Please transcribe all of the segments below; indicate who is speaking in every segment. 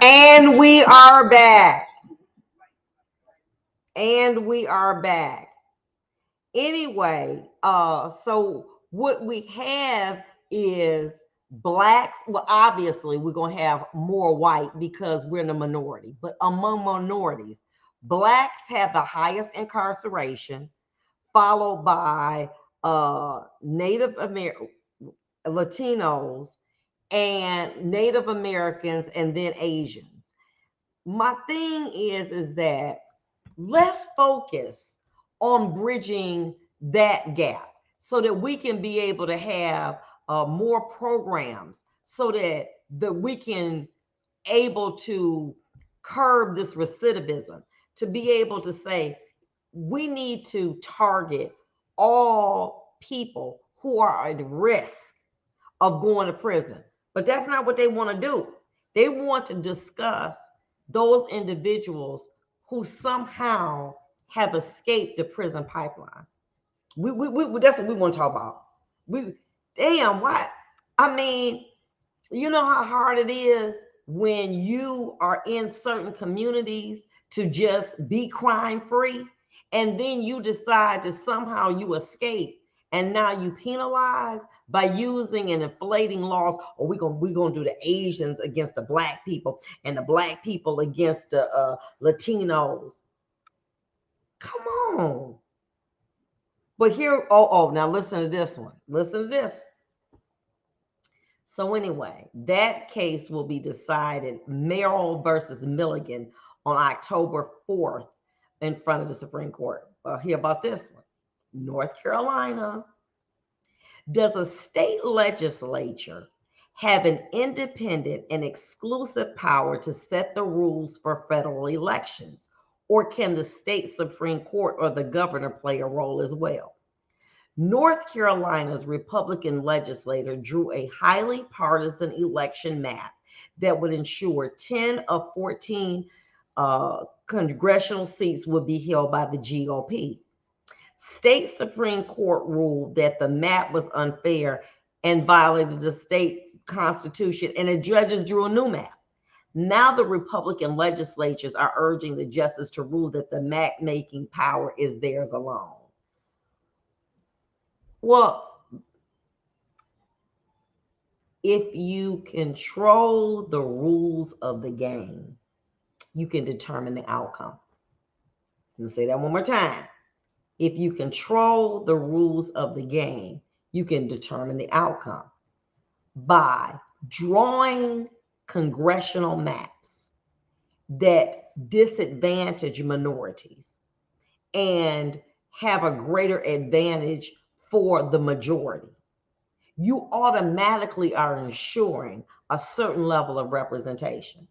Speaker 1: And we are back. And we are back. Anyway, so what we have is blacks. Well, obviously, we're going to have more white because we're in a minority, but among minorities, blacks have the highest incarceration, followed by Native American, Latinos, and Native Americans, and then Asians. My thing is that let's focus on bridging that gap so that we can be able to have more programs so that we can able to curb this recidivism, to be able to say we need to target all people who are at risk of going to prison. But that's not what they want to do. They want to discuss those individuals who somehow have escaped the prison pipeline. That's what we want to talk about. We damn why? I mean, you know how hard it is when you are in certain communities to just be crime free, and then you decide to somehow you escape, and now you penalize by using and inflating laws. Or we're gonna do the Asians against the black people and the black people against the Latinos. Come on. But here, now listen to this one. Listen to this. So anyway, that case will be decided Merrill versus Milligan on October 4th in front of the Supreme Court. Well, hear about this one. North Carolina. Does a state legislature have an independent and exclusive power to set the rules for federal elections? Or can the state Supreme Court or the governor play a role as well? North Carolina's Republican legislator drew a highly partisan election map that would ensure 10 of 14 congressional seats would be held by the GOP. State Supreme Court ruled that the map was unfair and violated the state constitution, and the judges drew a new map. Now the Republican legislatures are urging the justice to rule that the map making power is theirs alone. Well, if you control the rules of the game, you can determine the outcome. Let me say that one more time. If you control the rules of the game, you can determine the outcome by drawing congressional maps that disadvantage minorities and have a greater advantage for the majority. You automatically are ensuring a certain level of representation.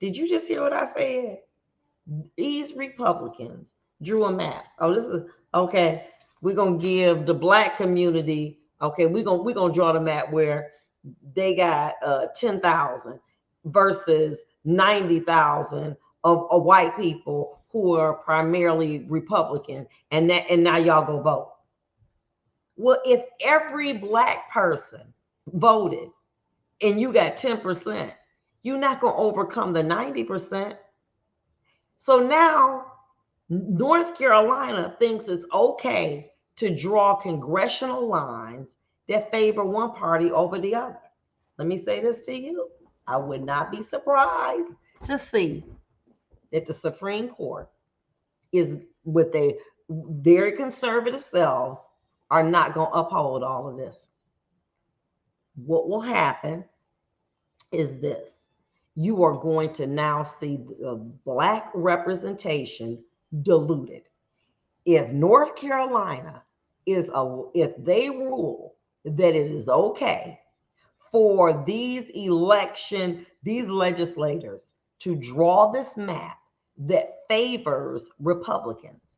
Speaker 1: Did you just hear what I said? These Republicans drew a map. Oh, this is okay. We're gonna give the black community. Okay, we're gonna draw the map where they got 10,000 versus 90,000 of white people who are primarily Republican, and now y'all go vote. Well, if every black person voted and you got 10%, you're not going to overcome the 90%. So now North Carolina thinks it's okay to draw congressional lines that favor one party over the other. Let me say this to you. I would not be surprised to see that the Supreme Court is with their very conservative selves are not going to uphold all of this. What will happen is this. You are going to now see the black representation diluted. If North Carolina if they rule that it is okay for these legislators to draw this map that favors Republicans,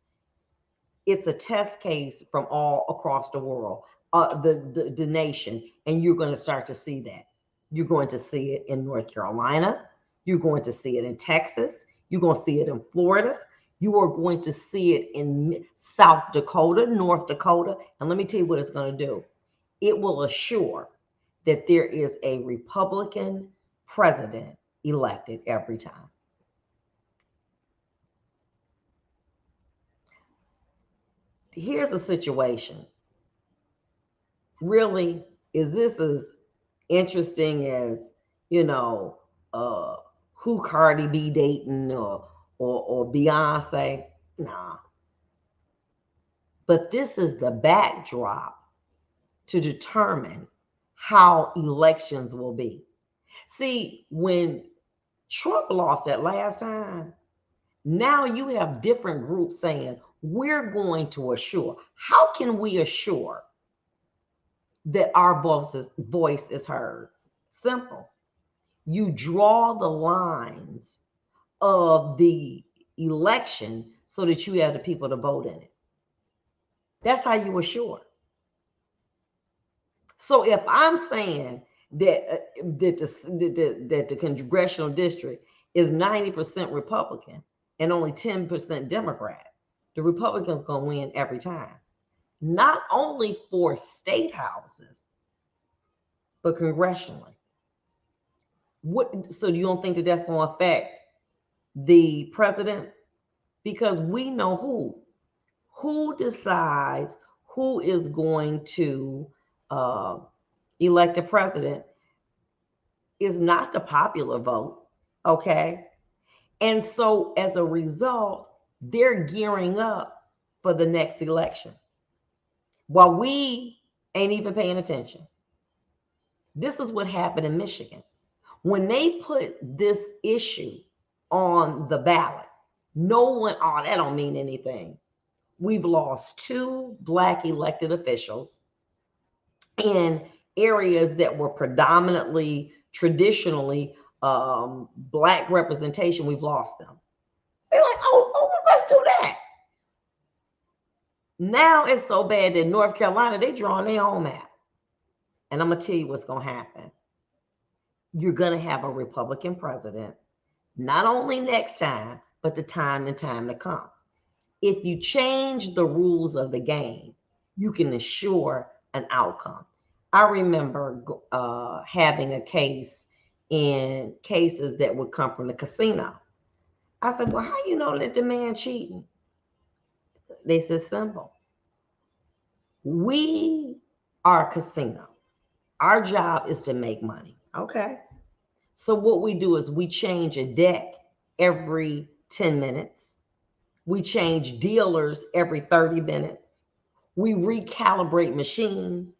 Speaker 1: it's a test case from all across the world, the nation, and you're going to start to see that. You're going to see it in North Carolina. You're going to see it in Texas. You're going to see it in Florida. You are going to see it in South Dakota, North Dakota. And let me tell you what it's going to do. It will assure that there is a Republican president elected every time. Here's a situation. Really, is this as interesting as, you know, uh, who Cardi B dating or Beyonce? Nah. But this is the backdrop to determine how elections will be. See, when Trump lost that last time, now you have different groups saying, we're going to assure. How can we assure that our voice is heard? Simple. You draw the lines of the election so that you have the people to vote in it. That's how you assure. So if I'm saying that that the congressional district is 90% Republican and only 10% Democrat, the Republicans gonna win every time. Not only for state houses, but congressionally. So you don't think that that's going to affect the president? Because we know who decides who is going to elect a president is not the popular vote, okay? And so as a result, they're gearing up for the next election while we ain't even paying attention. This is what happened in Michigan. When they put this issue on the ballot, no one, oh, that don't mean anything. We've lost 2 Black elected officials in areas that were predominantly, traditionally Black representation. We've lost them. They're like, oh, let's do that. Now it's so bad that North Carolina, they drawing their own map. And I'm going to tell you what's going to happen. You're going to have a Republican president, not only next time, but the time to come. If you change the rules of the game, you can assure an outcome. I remember having a case in cases that would come from the casino. I said, well, how you know that the man cheating? They said, simple. We are a casino. Our job is to make money. Okay. So what we do is we change a deck every 10 minutes. We change dealers every 30 minutes. We recalibrate machines.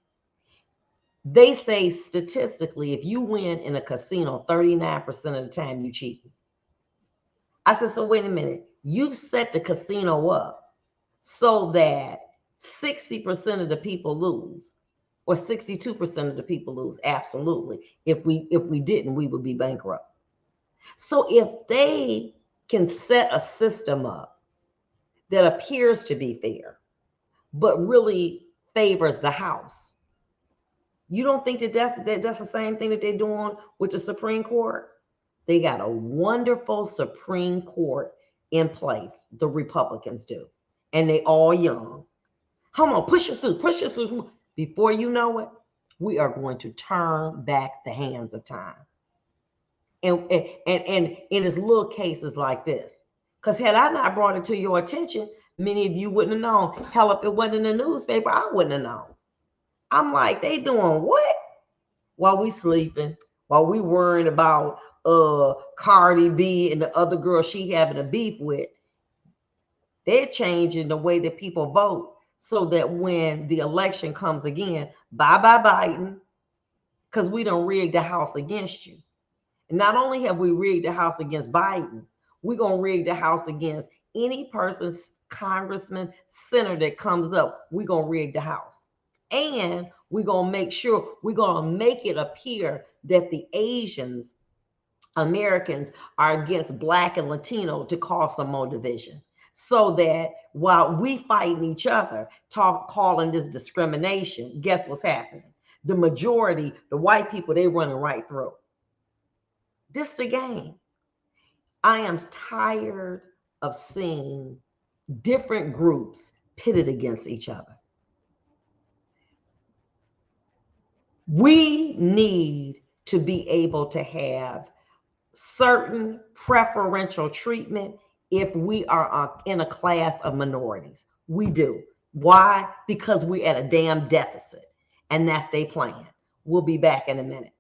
Speaker 1: They say statistically, if you win in a casino 39% of the time, you cheat. I said, so wait a minute. You've set the casino up so that 60% of the people lose, or 62% of the people lose. Absolutely. If we didn't, we would be bankrupt. So if they can set a system up that appears to be fair, but really favors the House, you don't think that that's the same thing that they're doing with the Supreme Court? They got a wonderful Supreme Court in place. The Republicans do. And they all young. Come on, push us through. Before you know it, we are going to turn back the hands of time. And in its little cases like this. Because had I not brought it to your attention, many of you wouldn't have known. Hell, if it wasn't in the newspaper, I wouldn't have known. I'm like, they doing what? While we sleeping, while we worrying about Cardi B and the other girl she having a beef with, they're changing the way that people vote so that when the election comes again, bye Biden, because we done rigged the House against you. And not only have we rigged the House against Biden, we're going to rig the House against any person, congressman, senator that comes up. We're going to rig the House. And we're going to make sure, we're going to make it appear that the Asians, Americans, are against Black and Latino to cause some more division. So that while we fighting each other, calling this discrimination, guess what's happening? The majority, the white people, they running right through. This the game. I am tired of seeing different groups pitted against each other. We need to be able to have certain preferential treatment if we are in a class of minorities. We do. Why? Because we're at a damn deficit. And that's their plan. We'll be back in a minute.